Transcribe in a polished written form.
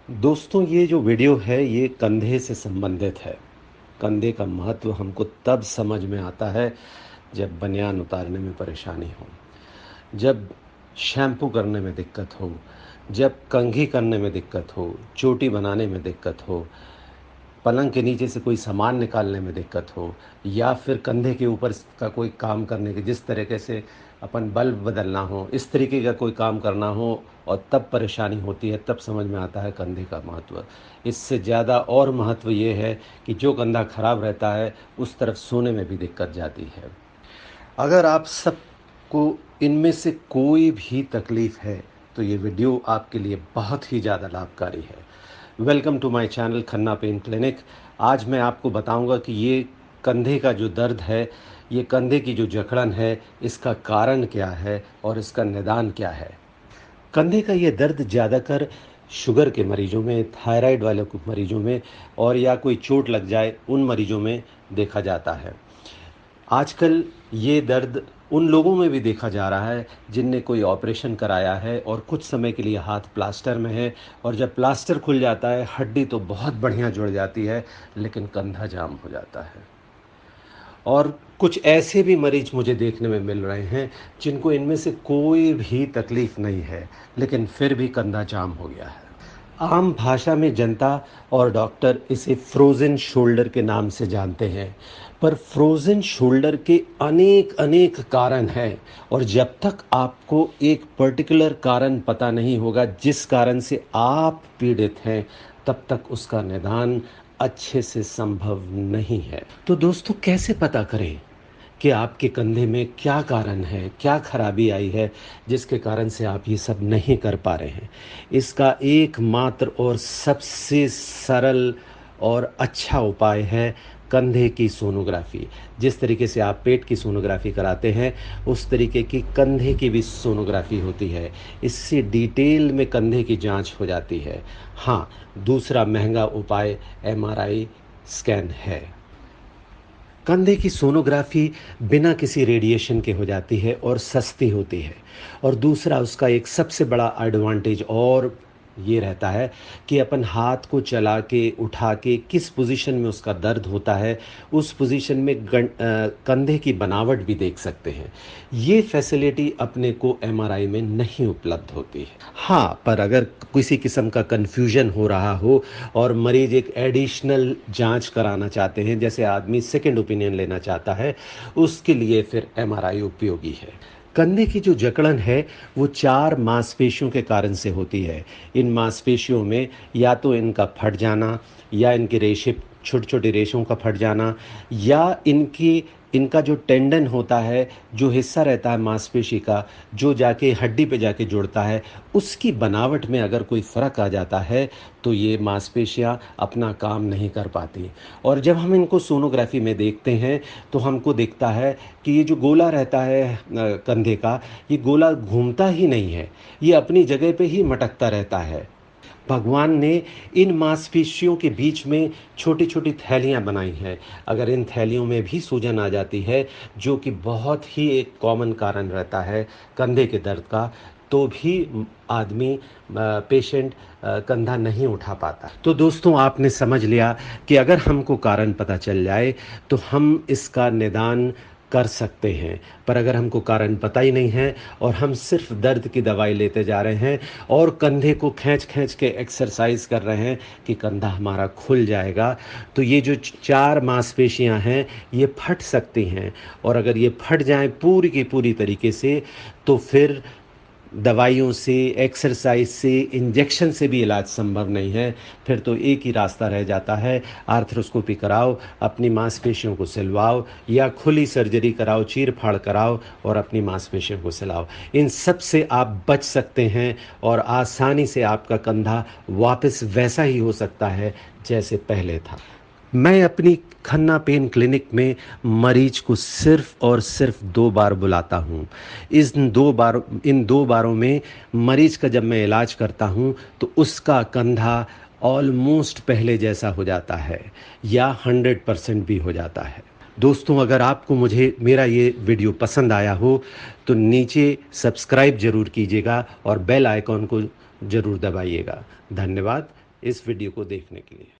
दोस्तों, ये जो वीडियो है ये कंधे से संबंधित है। कंधे का महत्व हमको तब समझ में आता है जब बनियान उतारने में परेशानी हो, जब शैम्पू करने में दिक्कत हो, जब कंघी करने में दिक्कत हो, चोटी बनाने में दिक्कत हो, पलंग के नीचे से कोई सामान निकालने में दिक्कत हो, या फिर कंधे के ऊपर का कोई काम करने के, जिस तरीके से अपन बल्ब बदलना हो, इस तरीके का कोई काम करना हो और तब परेशानी होती है, तब समझ में आता है कंधे का महत्व। इससे ज़्यादा और महत्व ये है कि जो कंधा खराब रहता है उस तरफ सोने में भी दिक्कत जाती है। अगर आप सबको इनमें से कोई भी तकलीफ़ है तो ये वीडियो आपके लिए बहुत ही ज़्यादा लाभकारी है। Welcome to my channel Khanna pain clinic. आज मैं आपको बताऊंगा कि ये कंधे का जो दर्द है, ये कंधे की जो जकड़न है, इसका कारण क्या है और इसका निदान क्या है। कंधे का ये दर्द ज़्यादातर शुगर के मरीजों में, थायराइड वाले मरीजों में और या कोई चोट लग जाए उन मरीजों में देखा जाता है। आजकल ये दर्द उन लोगों में भी देखा जा रहा है जिनने कोई ऑपरेशन कराया है और कुछ समय के लिए हाथ प्लास्टर में है, और जब प्लास्टर खुल जाता है हड्डी तो बहुत बढ़िया जुड़ जाती है, लेकिन कंधा जाम हो जाता है। और कुछ ऐसे भी मरीज मुझे देखने में मिल रहे हैं जिनको इनमें से कोई भी तकलीफ़ नहीं है, लेकिन फिर भी कंधा जाम हो गया है। आम भाषा में जनता और डॉक्टर इसे फ्रोज़न शोल्डर के नाम से जानते हैं, पर फ्रोज़न शोल्डर के अनेक अनेक कारण हैं, और जब तक आपको एक पर्टिकुलर कारण पता नहीं होगा जिस कारण से आप पीड़ित हैं, तब तक उसका निदान अच्छे से संभव नहीं है। तो दोस्तों, कैसे पता करें कि आपके कंधे में क्या कारण है, क्या खराबी आई है जिसके कारण से आप ये सब नहीं कर पा रहे हैं। इसका एकमात्र और सबसे सरल और अच्छा उपाय है कंधे की सोनोग्राफी। जिस तरीके से आप पेट की सोनोग्राफी कराते हैं, उस तरीके की कंधे की भी सोनोग्राफी होती है। इससे डिटेल में कंधे की जांच हो जाती है। हाँ, दूसरा महंगा उपाय एमआरआई स्कैन है। कंधे की सोनोग्राफी बिना किसी रेडिएशन के हो जाती है और सस्ती होती है। और दूसरा, उसका एक सबसे बड़ा एडवांटेज और ये रहता है कि अपन हाथ को चला के उठा के किस पोजीशन में उसका दर्द होता है, उस पोजीशन में कंधे की बनावट भी देख सकते हैं। ये फैसिलिटी अपने को एमआरआई में नहीं उपलब्ध होती है। हाँ, पर अगर किसी किस्म का कन्फ्यूजन हो रहा हो और मरीज एक एडिशनल जांच कराना चाहते हैं, जैसे आदमी सेकंड ओपिनियन लेना चाहता है, उसके लिए फिर एमआरआई उपयोगी है। कंधे की जो जकड़न है वो 4 मांसपेशियों के कारण से होती है। इन मांसपेशियों में या तो इनका फट जाना, या इनके रेशे, छोटे-छोटे रेशों का फट जाना, या इनका जो टेंडन होता है, जो हिस्सा रहता है मांसपेशी का, जो जाके हड्डी पे जाके जुड़ता है, उसकी बनावट में अगर कोई फ़र्क आ जाता है तो ये मांसपेशियाँ अपना काम नहीं कर पाती। और जब हम इनको सोनोग्राफी में देखते हैं तो हमको दिखता है कि ये जो गोला रहता है कंधे का, ये गोला घूमता ही नहीं है, ये अपनी जगह पे ही मटकता रहता है। भगवान ने इन मांसपेशियों के बीच में छोटी-छोटी थैलियाँ बनाई हैं। अगर इन थैलियों में भी सूजन आ जाती है, जो कि बहुत ही एक कॉमन कारण रहता है कंधे के दर्द का, तो भी आदमी पेशेंट कंधा नहीं उठा पाता। तो दोस्तों, आपने समझ लिया कि अगर हमको कारण पता चल जाए तो हम इसका निदान कर सकते हैं। पर अगर हमको कारण पता ही नहीं है और हम सिर्फ दर्द की दवाई लेते जा रहे हैं और कंधे को खींच-खींच के एक्सरसाइज कर रहे हैं कि कंधा हमारा खुल जाएगा, तो ये जो 4 मांसपेशियां हैं, ये फट सकती हैं। और अगर ये फट जाएं पूरी की पूरी तरीके से, तो फिर दवाइयों से, एक्सरसाइज से, इंजेक्शन से भी इलाज संभव नहीं है। फिर तो एक ही रास्ता रह जाता है, आर्थ्रोस्कोपी कराओ, अपनी मांसपेशियों को सिलवाओ, या खुली सर्जरी कराओ, चीर-फाड़ कराओ और अपनी मांसपेशियों को सिलाओ। इन सब से आप बच सकते हैं और आसानी से आपका कंधा वापस वैसा ही हो सकता है जैसे पहले था। मैं अपनी खन्ना पेन क्लिनिक में मरीज को सिर्फ और सिर्फ 2 बार बुलाता हूँ। इन 2 बारों में मरीज का जब मैं इलाज करता हूँ तो उसका कंधा ऑलमोस्ट पहले जैसा हो जाता है, या 100% भी हो जाता है। दोस्तों, अगर आपको मेरा ये वीडियो पसंद आया हो तो नीचे सब्सक्राइब ज़रूर कीजिएगा और बेल आइकॉन को ज़रूर दबाइएगा। धन्यवाद। इस वीडियो को देखने के लिए।